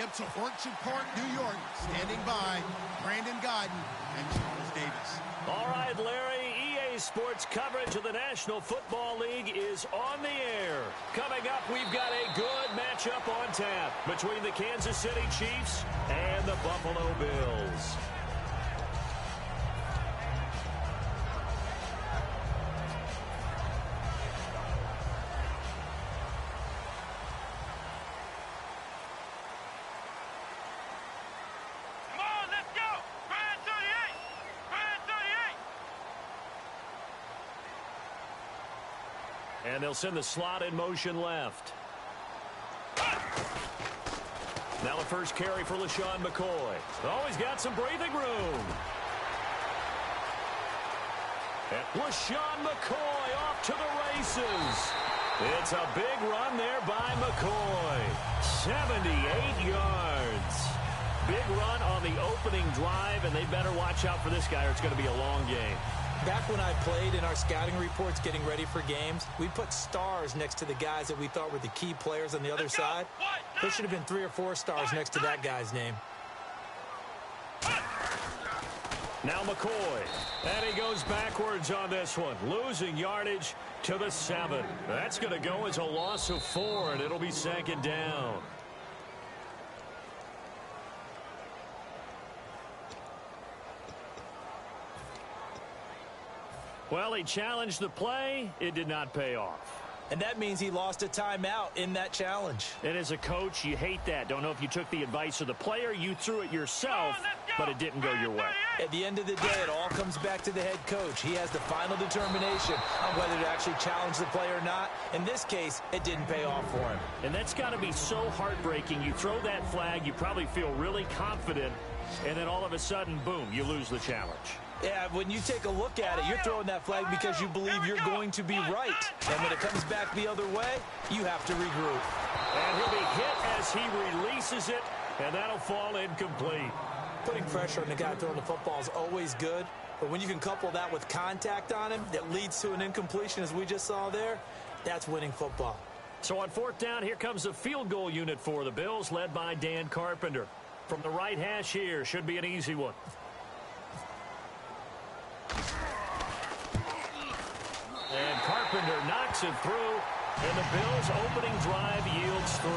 Yep, so Orchard Park, New York, standing by, Brandon Godden and Charles Davis. All right, Larry, EA Sports coverage of the National Football League is on the air. Coming up, we've got a good matchup on tap between the Kansas City Chiefs and the Buffalo Bills. And they'll send the slot in motion left. Now the first carry for LaShawn McCoy. Oh, he's got some breathing room. And LaShawn McCoy off to the races. It's a big run there by McCoy. 78 yards. Big run on the opening drive, and they better watch out for this guy or it's going to be a long game. Back when I played in our scouting reports getting ready for games, we put stars next to the guys that we thought were the key players on the other side. There should have been 3 or 4 stars next to that guy's name. Now McCoy, and he goes backwards on this one, losing yardage to the 7. That's going to go as a loss of 4, and it'll be 2nd down. Well, he challenged the play. It did not pay off. And that means he lost a timeout in that challenge. And as a coach, you hate that. Don't know if you took the advice of the player. You threw it yourself, but it didn't go your way. At the end of the day, it all comes back to the head coach. He has the final determination on whether to actually challenge the play or not. In this case, it didn't pay off for him. And that's got to be so heartbreaking. You throw that flag, you probably feel really confident, and then all of a sudden, boom, you lose the challenge. Yeah, when you take a look at it, you're throwing that flag because you believe you're going to be right. And when it comes back the other way, you have to regroup. And he'll be hit as he releases it, and that'll fall incomplete. Putting pressure on the guy throwing the football is always good, but when you can couple that with contact on him that leads to an incompletion, as we just saw there, that's winning football. So on 4th down, here comes the field goal unit for the Bills, led by Dan Carpenter. From the right hash here, should be an easy one. And Carpenter knocks it through, and the Bills' opening drive yields 3.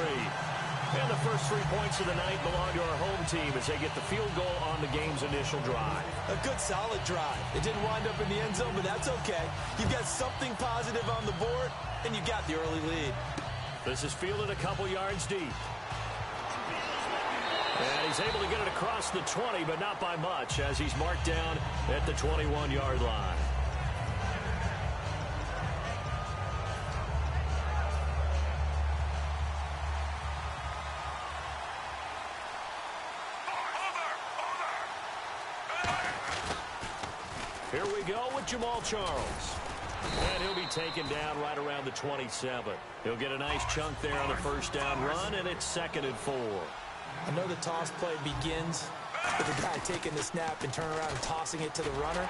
And the first 3 points of the night belong to our home team as they get the field goal on the game's initial drive. A good, solid drive. It didn't wind up in the end zone, but that's okay. You've got something positive on the board, and you got the early lead. This is fielded a couple yards deep. And he's able to get it across the 20, but not by much, as he's marked down at the 21-yard line. Here we go with Jamal Charles. And he'll be taken down right around the 27. He'll get a nice chunk there on the first down run, and it's 2nd and 4. I know the toss play begins with the guy taking the snap and turning around and tossing it to the runner.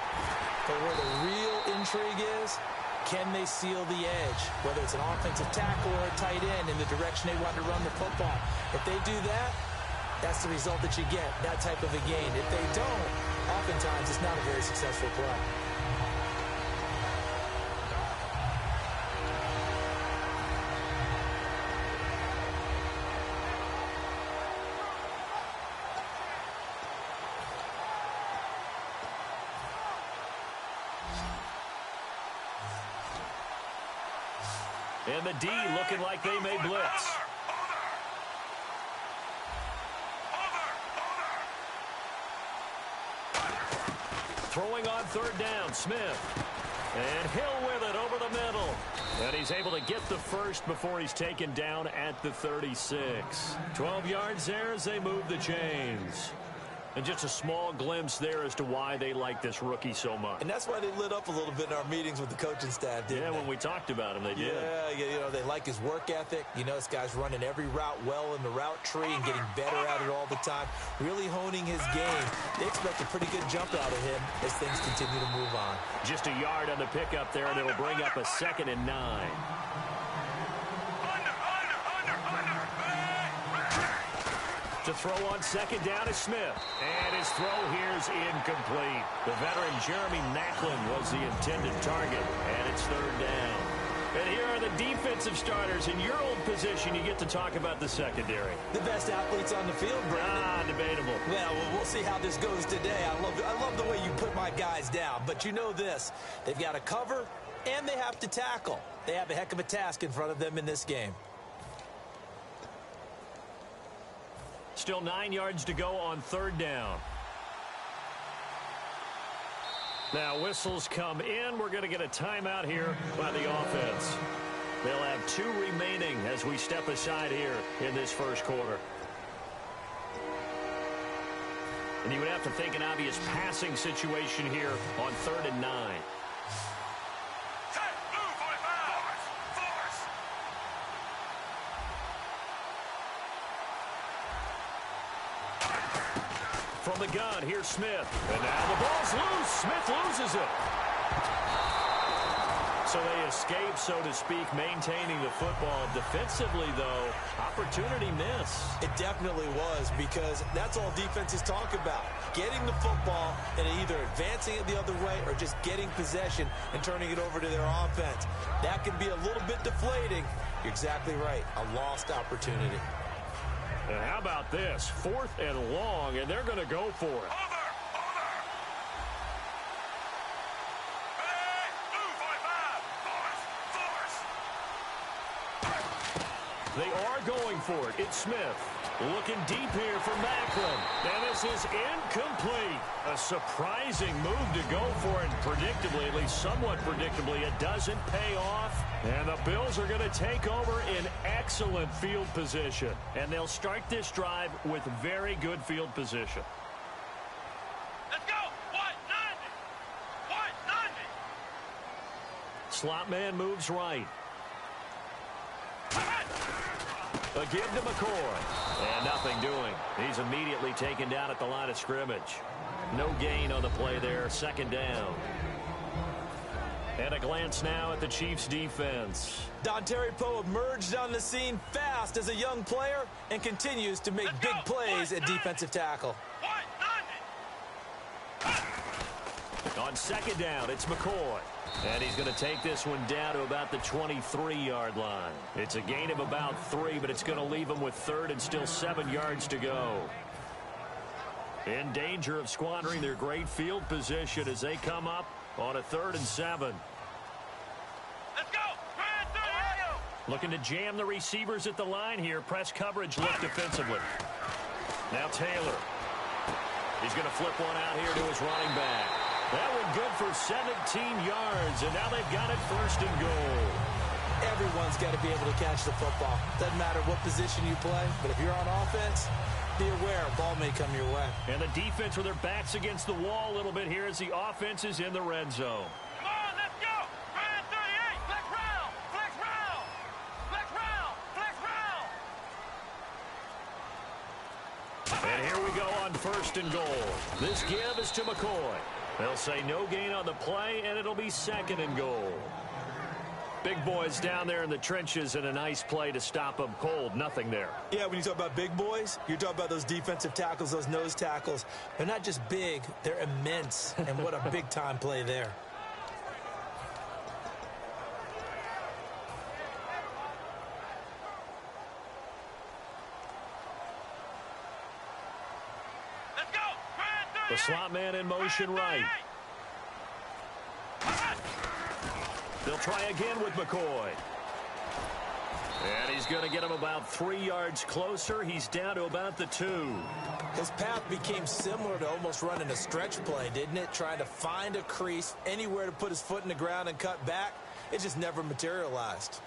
But where the real intrigue is, can they seal the edge? Whether it's an offensive tackle or a tight end in the direction they want to run the football. If they do that, that's the result that you get, that type of a gain. If they don't, oftentimes it's not a very successful play. And the D looking like they may blitz. Throwing on 3rd down, Smith. And Hill with it over the middle. And he's able to get the first before he's taken down at the 36. 12 yards there as they move the chains. And just a small glimpse there as to why they like this rookie so much. And that's why they lit up a little bit in our meetings with the coaching staff, didn't they? When we talked about him, they did. Yeah, you know, they like his work ethic. You know, this guy's running every route well in the route tree and getting better at it all the time, really honing his game. They expect a pretty good jump out of him as things continue to move on. Just a yard on the pickup there, and it'll bring up a 2nd and 9. To throw on second down is Smith. And his throw here's incomplete. The veteran Jeremy Maclin was the intended target. And it's third down. And here are the defensive starters. In your old position, you get to talk about the secondary. The best athletes on the field, Brandon. Debatable. Well, we'll see how this goes today. I love the way you put my guys down. But you know this. They've got to cover, and they have to tackle. They have a heck of a task in front of them in this game. Still 9 yards to go on third down. Now whistles come in. We're going to get a timeout here by the offense. They'll have 2 remaining as we step aside here in this first quarter. And you would have to think an obvious passing situation here on 3rd and 9. From the gun, here's Smith. And now the ball's loose. Smith loses it. So they escape, so to speak, maintaining the football. Defensively, though, opportunity miss. It definitely was, because that's all defenses talk about. Getting the football and either advancing it the other way or just getting possession and turning it over to their offense. That can be a little bit deflating. You're exactly right. A lost opportunity. And how about this? 4th and long, and they're going to go for it. They are going for it. It's Smith. Looking deep here for Maclin. And this is incomplete. A surprising move to go for it. Predictably, at least somewhat predictably, it doesn't pay off. And the Bills are going to take over in excellent field position. And they'll start this drive with very good field position. Let's go! 190! 190! Slot man moves right. A give to McCoy. And nothing doing. He's immediately taken down at the line of scrimmage. No gain on the play there. 2nd down. And a glance now at the Chiefs' defense. Dontari Poe emerged on the scene fast as a young player and continues to make big plays at defensive tackle. 190! On 2nd down, it's McCoy. And he's going to take this one down to about the 23-yard line. It's a gain of about 3, but it's going to leave him with 3rd and still 7 yards to go. In danger of squandering their great field position as they come up on a 3rd and 7. Let's go! Looking to jam the receivers at the line here. Press coverage look defensively. Now Taylor. He's going to flip one out here to his running back. That one good for 17 yards, and now they've got it 1st and goal. Everyone's got to be able to catch the football. Doesn't matter what position you play, but if you're on offense, be aware a ball may come your way. And the defense with their backs against the wall a little bit here as the offense is in the red zone. Come on, let's go! Brand 38! Flex round! Flex round! Flex round! Flex round! And here we go on 1st and goal. This give is to McCoy. They'll say no gain on the play, and it'll be 2nd and goal. Big boys down there in the trenches, and a nice play to stop them cold. Nothing there. Yeah, when you talk about big boys, you're talking about those defensive tackles, those nose tackles. They're not just big, they're immense, and what a big-time play there. Let's go! Brand 38! The slot man in motion right. They'll try again with McCoy. And he's going to get him about 3 yards closer. He's down to about the 2. His path became similar to almost running a stretch play, didn't it? Trying to find a crease, anywhere to put his foot in the ground and cut back. It just never materialized.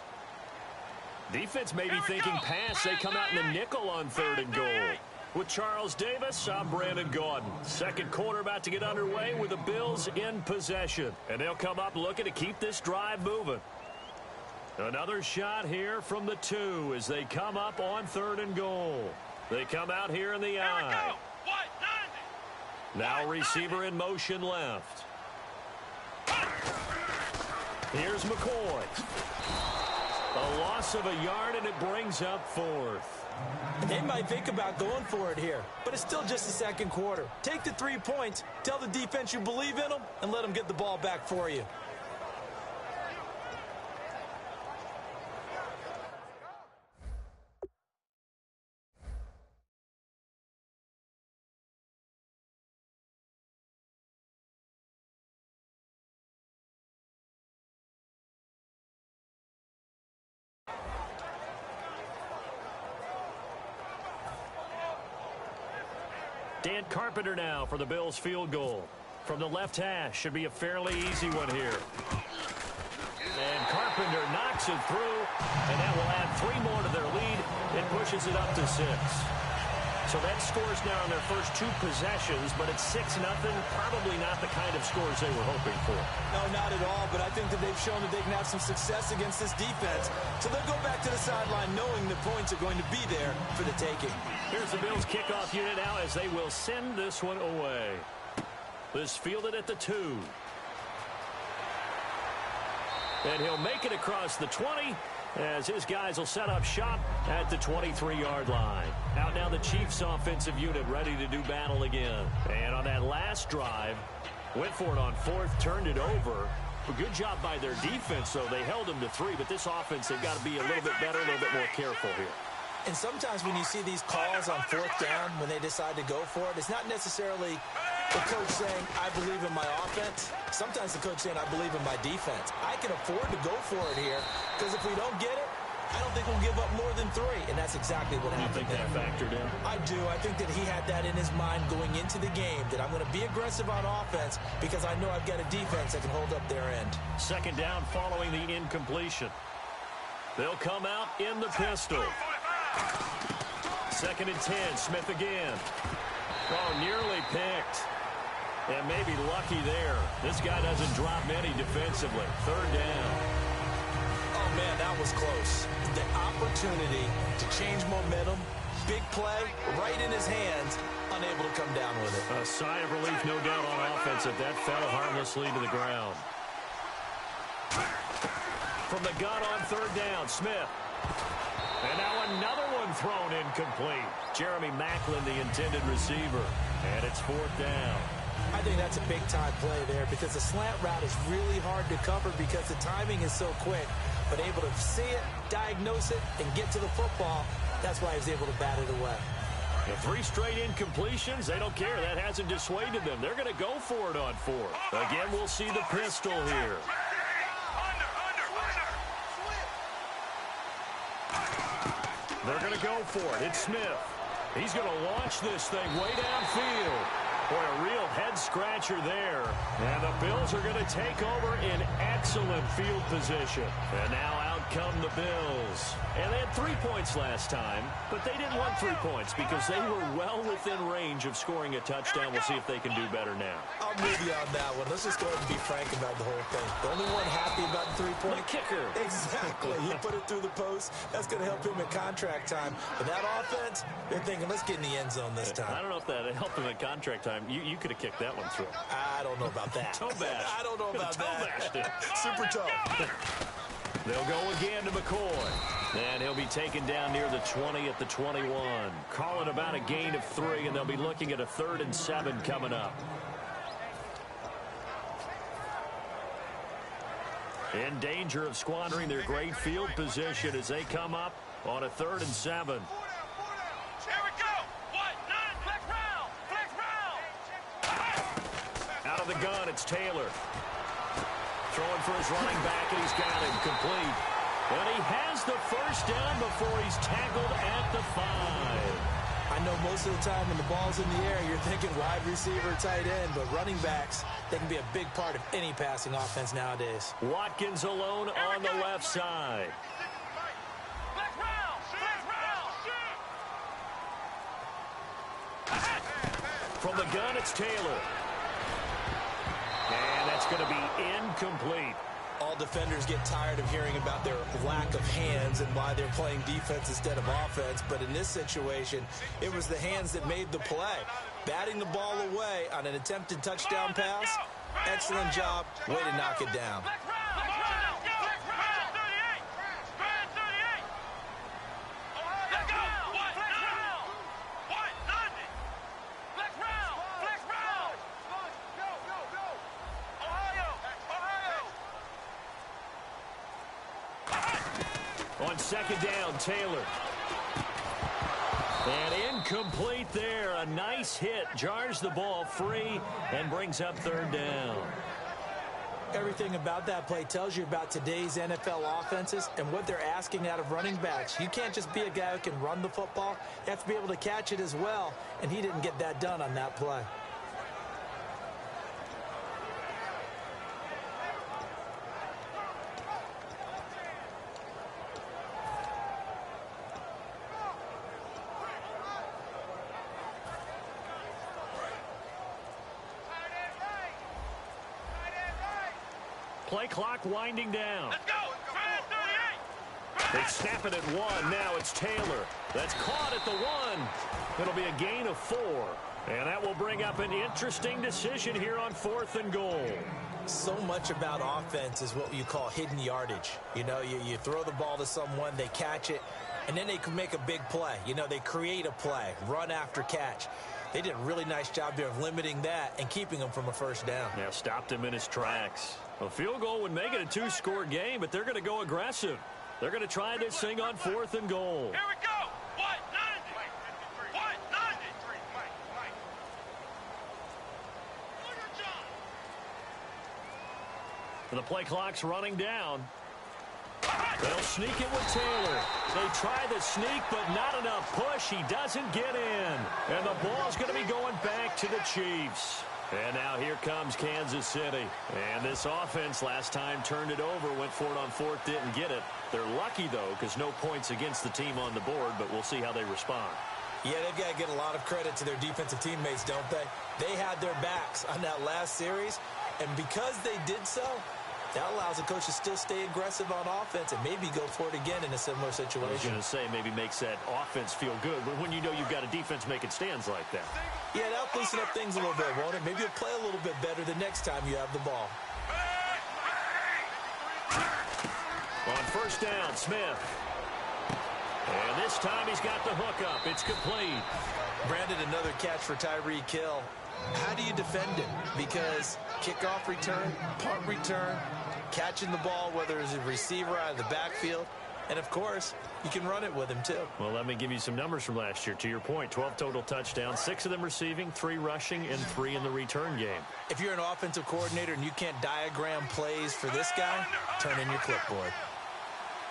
Defense may be thinking pass. They come out in the nickel on 3rd and goal. With Charles Davis, I'm Brandon Gaudin. 2nd quarter about to get underway with the Bills in possession. And they'll come up looking to keep this drive moving. Another shot here from the 2 as they come up on 3rd and goal. They come out here in the eye. Now receiver in motion left. Here's McCoy. A loss of a yard, and it brings up 4th. They might think about going for it here, but it's still just the second quarter. Take the 3 points, tell the defense you believe in them, and let them get the ball back for you. Dan Carpenter now for the Bills field goal. From the left hash, should be a fairly easy one here. And Carpenter knocks it through, and that will add 3 more to their lead. It pushes it up to 6. So that scores now in their first 2 possessions, but it's 6-0. Probably not the kind of scores they were hoping for. No, not at all, but I think that they've shown that they can have some success against this defense. So they'll go back to the sideline knowing the points are going to be there for the taking. Here's the Bills kickoff unit now as they will send this one away. This fielded at the 2. And he'll make it across the 20 as his guys will set up shop at the 23-yard line. Out now the Chiefs offensive unit ready to do battle again. And on that last drive, went for it on 4th, turned it over. A good job by their defense, though. They held them to 3, but this offense, they've got to be a little bit better, a little bit more careful here. And sometimes when you see these calls on 4th down, when they decide to go for it, it's not necessarily the coach saying, I believe in my offense. Sometimes the coach saying, I believe in my defense. I can afford to go for it here because if we don't get it, I don't think we'll give up more than 3. And that's exactly what happened. You think that factored in? I do. I think that he had that in his mind going into the game, that I'm going to be aggressive on offense because I know I've got a defense that can hold up their end. 2nd down following the incompletion. They'll come out in the pistol. 2nd and 10. Smith again. Oh, nearly picked. And maybe lucky there. This guy doesn't drop many defensively. 3rd down. Oh, man, that was close. The opportunity to change momentum, big play, right in his hands, unable to come down with it. A sigh of relief, no doubt, on offense if that fell harmlessly to the ground. From the gun on 3rd down, Smith. And now another one thrown incomplete. Jeremy Maclin, the intended receiver. And it's 4th down. I think that's a big-time play there because the slant route is really hard to cover because the timing is so quick. But able to see it, diagnose it, and get to the football, that's why he was able to bat it away. The 3 straight incompletions, they don't care. That hasn't dissuaded them. They're going to go for it on 4th. Again, we'll see the pistol here. They're going to go for it. It's Smith. He's going to launch this thing way downfield. Boy, a real head-scratcher there. And the Bills are going to take over in excellent field position. And now out come the Bills. And they had 3 points last time, but they didn't want 3 points because they were well within range of scoring a touchdown. We'll see if they can do better now. I'm with you on that one. Let's just go ahead and be frank about the whole thing. The only one happy about the 3-point. The kicker. Exactly. He put it through the post. That's going to help him at contract time. But that offense, they're thinking, let's get in the end zone this time. I don't know if that helped him at contract time. You could have kicked that one through. I don't know about that. Toe bash. I don't know about that. Super toe. They'll go again to McCoy. And he'll be taken down near the 20 at the 21. Call it about a gain of 3, and they'll be looking at a 3rd and 7 coming up. In danger of squandering their great field position as they come up on a 3rd and 7. Here we go. What? 9. Flex round. Flex round. Out of the gun, it's Taylor. Throwing for his running back, and he's got him complete. And he has the 1st down before he's tackled at the 5. I know most of the time when the ball's in the air, you're thinking wide receiver, tight end, but running backs, they can be a big part of any passing offense nowadays. Watkins alone on the left side. Flex round. Flex round. From the gun, it's Taylor. And that's going to be incomplete. All defenders get tired of hearing about their lack of hands and why they're playing defense instead of offense. But in this situation, it was the hands that made the play. Batting the ball away on an attempted touchdown pass. Excellent job. Way to knock it down. Flex round. Flex round. 38. Spread 38. Let's go. On second down, Taylor. And incomplete there. A nice hit. Jars the ball free and brings up third down. Everything about that play tells you about today's NFL offenses and what they're asking out of running backs. You can't just be a guy who can run the football. You have to be able to catch it as well, and he didn't get that done on that play. Play clock winding down. Let's go. They snap it at one. Now it's Taylor. That's caught at the one. It'll be a gain of 4. And that will bring up an interesting decision here on 4th and goal. So much about offense is what you call hidden yardage. You know, you throw the ball to someone, they catch it, and then they can make a big play. You know, they create a play, run after catch. They did a really nice job there of limiting that and keeping him from a first down. Now stopped him in his tracks. A field goal would make it a 2-score game, but they're going to go aggressive. They're going to try this thing on 4th and goal. Here we go. 190. 190. The play clock's running down. They'll sneak it with Taylor. They try the sneak, but not enough push. He doesn't get in. And the ball's going to be going back to the Chiefs. And now here comes Kansas City. And this offense last time turned it over, went for it on 4th, didn't get it. They're lucky, though, because no points against the team on the board, but we'll see how they respond. Yeah, they've got to get a lot of credit to their defensive teammates, don't they? They had their backs on that last series, and because they did so, that allows the coach to still stay aggressive on offense and maybe go for it again in a similar situation. I was going to say maybe makes that offense feel good, but when you know you've got a defense making stands like that. Yeah, that'll loosen up things a little bit, won't it? Maybe you'll play a little bit better the next time you have the ball. On first down, Smith. And this time he's got the hook up. It's complete. Brandon, another catch for Tyreek Hill. How do you defend him? Because kickoff return, punt return, catching the ball, whether it's a receiver out of the backfield, and, of course, you can run it with him, too. Well, let me give you some numbers from last year. To your point, 12 total touchdowns, 6 of them receiving, 3 rushing, and 3 in the return game. If you're an offensive coordinator and you can't diagram plays for this guy, turn in your clipboard.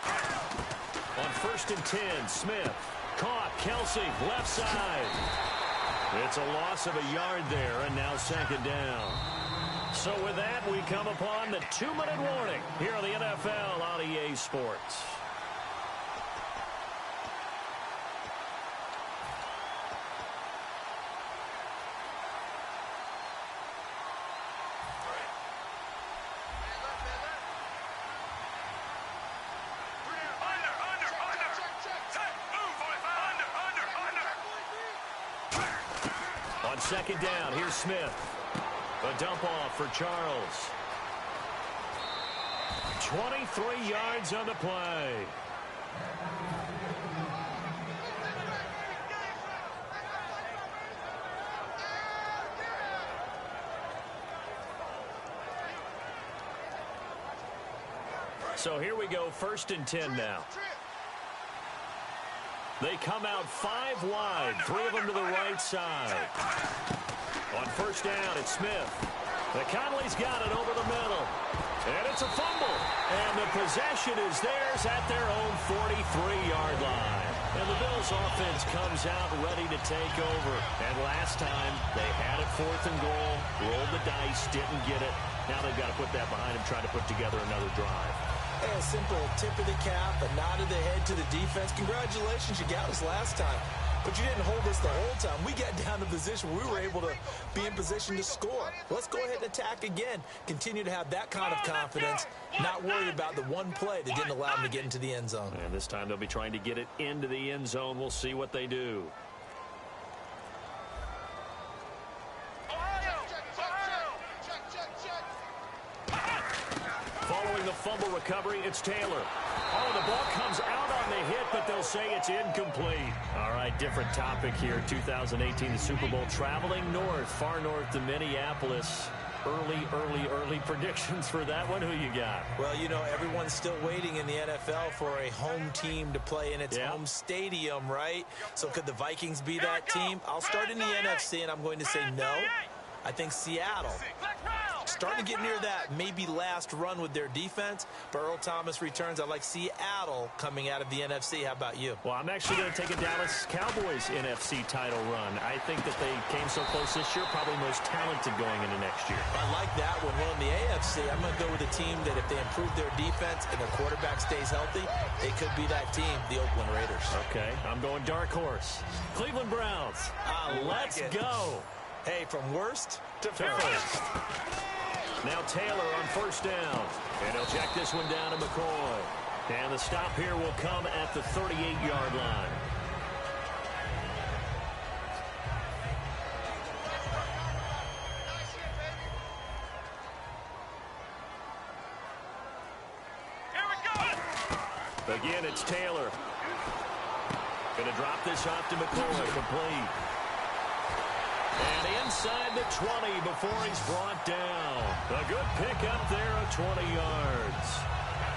On first and 10, Smith. Caught, Kelsey, left side. It's a loss of a yard there, and now second down. So with that, we come upon the 2-minute warning here on the NFL on EA Sports. Second down, here's Smith. A dump off for Charles. 23 yards on the play. So here we go, first and 10 now. They come out 5 wide, 3 of them to the right side. On first down, it's Smith. McConnelly's got it over the middle. And it's a fumble. And the possession is theirs at their own 43-yard line. And the Bills' offense comes out ready to take over. And last time, they had it 4th and goal, rolled the dice, didn't get it. Now they've got to put that behind them, try to put together another drive. Hey, a simple tip of the cap, a nod of the head to the defense. Congratulations, you got us last time. But you didn't hold us the whole time. We got down to a position where we were able to be in position to score. Let's go ahead and attack again. Continue to have that kind of confidence, not worry about the one play that didn't allow them to get into the end zone. And this time they'll be trying to get it into the end zone. We'll see what they do. Following the fumble recovery, it's Taylor. Oh, the ball comes out on the hit, but they'll say it's incomplete. All right, different topic here. 2018, the Super Bowl, traveling north, far north to Minneapolis. early predictions for that one. Who you got? Well, you know, everyone's still waiting in the NFL for a home team to play in its home stadium, right? So could the Vikings be that team? I'll start in the NFC, and I'm going to say no. I think Seattle, starting to get near that maybe last run with their defense, but Earl Thomas returns. I like Seattle coming out of the NFC. How about you? Well, I'm actually going to take a Dallas Cowboys NFC title run. I think that they came so close this year, probably most talented going into next year. I like that one. Well, in the AFC, I'm going to go with a team that if they improve their defense and their quarterback stays healthy, they could be that team, the Oakland Raiders. Okay, I'm going dark horse. Cleveland Browns. Let's go. Hey, from worst to first. Now Taylor on first down. And he'll check this one down to McCoy. And the stop here will come at the 38-yard line. Again, it's Taylor. Going to drop this off to McCoy. Complete. And inside the 20 before he's brought down. A good pickup there of 20 yards.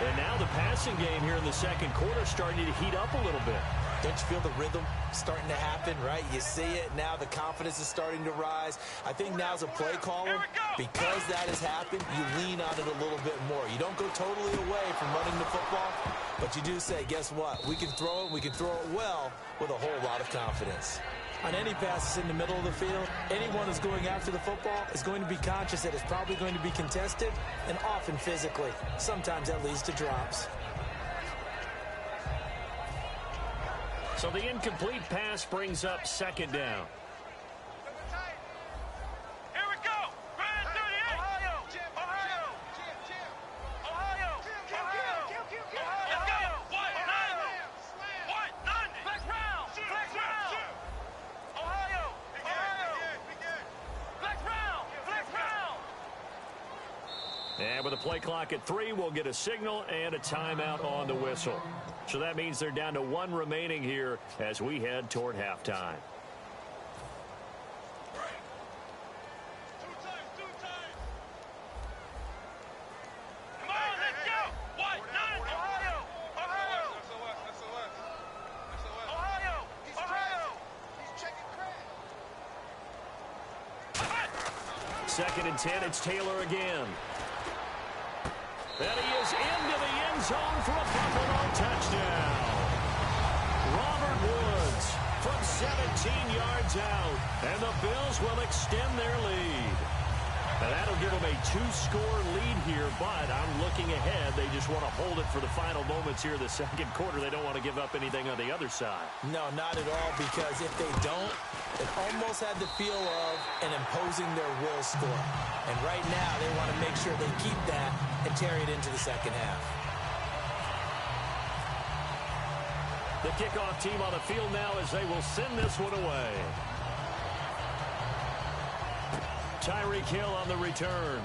And now the passing game here in the second quarter starting to heat up a little bit. Don't you feel the rhythm starting to happen, right? You see it now. The confidence is starting to rise. I think now's a play caller. Because that has happened, you lean on it a little bit more. You don't go totally away from running the football, but you do say, guess what? We can throw it. We can throw it well with a whole lot of confidence. On any passes in the middle of the field, anyone who's going after the football is going to be conscious that it's probably going to be contested and often physically. Sometimes that leads to drops. So the incomplete pass brings up second down. Here we go. Brand 38. Ohio. Ohio. Ohio. Let's go. White, none. Flex round. Flex round. Ohio. Flex round. Flex round. And with a play clock at 3, we'll get a signal and a timeout on the whistle. So that means they're down to 1 remaining here as we head toward halftime. Two times. Come on, let's go. White, none. Ohio. Ohio. He's checking crack. Second and 10, it's Taylor again. And he is into the end zone for a Buffalo touchdown. Robert Woods from 17 yards out. And the Bills will extend their lead. Now that'll give them a 2-score lead here, but I'm looking ahead. They just want to hold it for the final moments here in the second quarter. They don't want to give up anything on the other side. No, not at all, because if they don't, it almost had the feel of an imposing their will score. And right now, they want to make sure they keep that and carry it into the second half. The kickoff team on the field now as they will send this one away. Tyreek Hill on the return.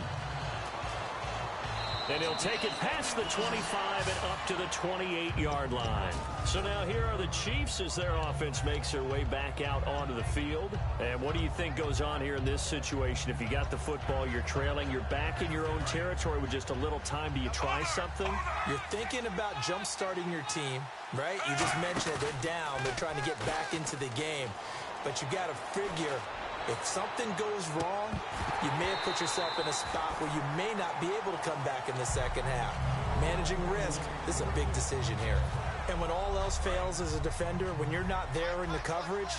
And he'll take it past the 25 and up to the 28-yard line. So now here are the Chiefs as their offense makes their way back out onto the field. And what do you think goes on here in this situation? If you got the football, you're trailing, you're back in your own territory with just a little time. Do you try something? You're thinking about jump-starting your team, right? You just mentioned it. They're down. They're trying to get back into the game. But you got to figure, if something goes wrong, you may have put yourself in a spot where you may not be able to come back in the second half. Managing risk, this is a big decision here. And when all else fails as a defender, when you're not there in the coverage,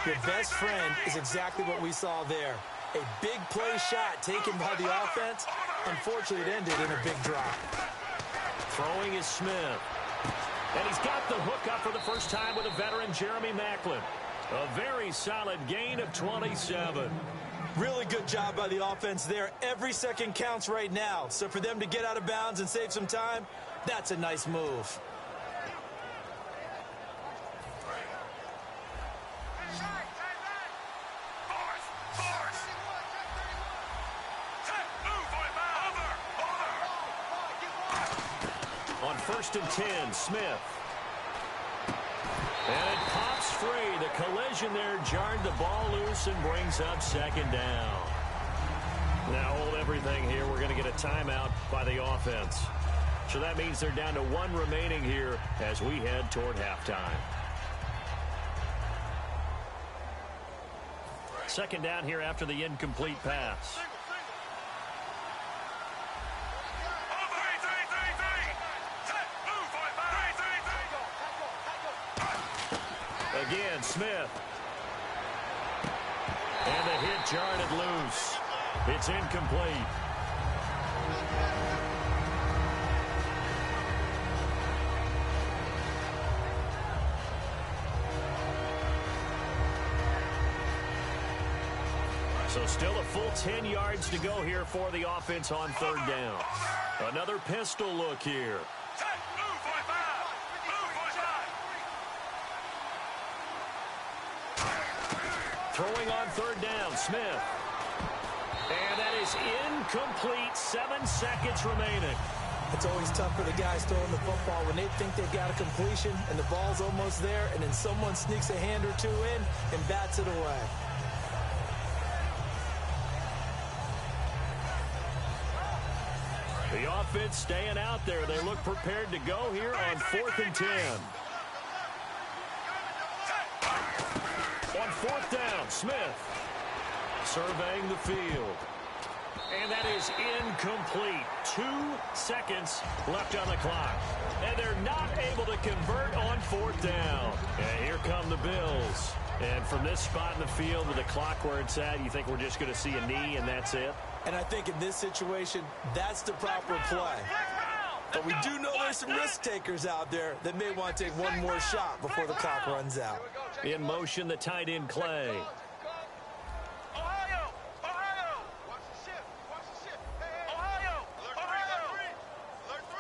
your best friend is exactly what we saw there. A big play shot taken by the offense. Unfortunately, it ended in a big drop. Throwing is Smith. And he's got the hook up for the first time with a veteran, Jeremy Maclin. A very solid gain of 27. Really good job by the offense there. Every second counts right now. So for them to get out of bounds and save some time, that's a nice move. On 1st and 10, Smith. And it pops free. The collision there jarred the ball loose and brings up second down. Now hold everything here. We're going to get a timeout by the offense. So that means they're down to one remaining here as we head toward halftime. Second down here after the incomplete pass. Again, Smith. And the hit jarred it loose. It's incomplete. So still a full 10 yards to go here for the offense on third down. Another pistol look here. Throwing on third down, Smith. And that is incomplete. 7 seconds remaining. It's always tough for the guys throwing the football when they think they've got a completion and the ball's almost there, and then someone sneaks a hand or two in and bats it away. The offense staying out there. They look prepared to go here on 4th and 10. On 4th down, Smith surveying the field. And that is incomplete. 2 seconds left on the clock. And they're not able to convert on 4th down. And here come the Bills. And from this spot in the field with the clock where it's at, you think we're just going to see a knee and that's it? And I think in this situation, that's the proper play. But we do know there's some risk takers out there that may want to take one more shot before the clock runs out. In motion, the tight end, Clay. Ohio! Ohio! Watch the shift. Watch the shift. Ohio! Ohio! Alert 3.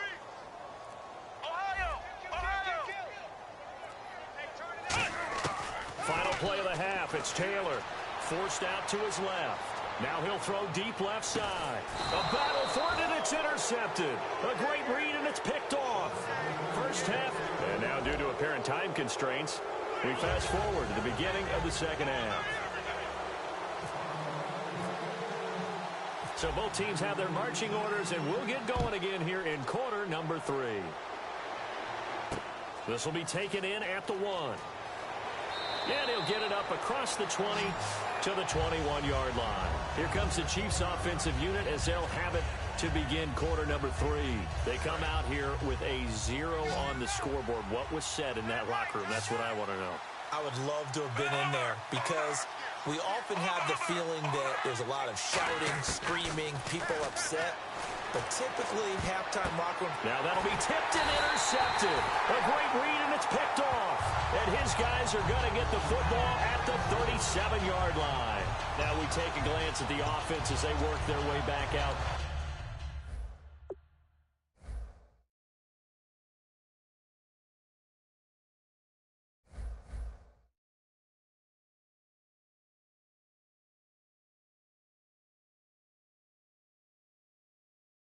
Ohio! Ohio! Final play of the half. It's Taylor. Forced out to his left. Now he'll throw deep left side. A battle for it, and it's intercepted. A great read, and it's picked off. First half, and now due to apparent time constraints, we fast forward to the beginning of the second half. So both teams have their marching orders, and we'll get going again here in quarter number 3. This will be taken in at the 1. And he'll get it up across the 20 to the 21-yard line. Here comes the Chiefs offensive unit as they'll have it to begin quarter number 3. They come out here with a 0 on the scoreboard. What was said in that locker room? That's what I want to know. I would love to have been in there because we often have the feeling that there's a lot of shouting, screaming, people upset. But typically, halftime locker room. Now that'll be tipped and intercepted. A great read, and it's picked off. And his guys are going to get the football at the 37-yard line. Now we take a glance at the offense as they work their way back out.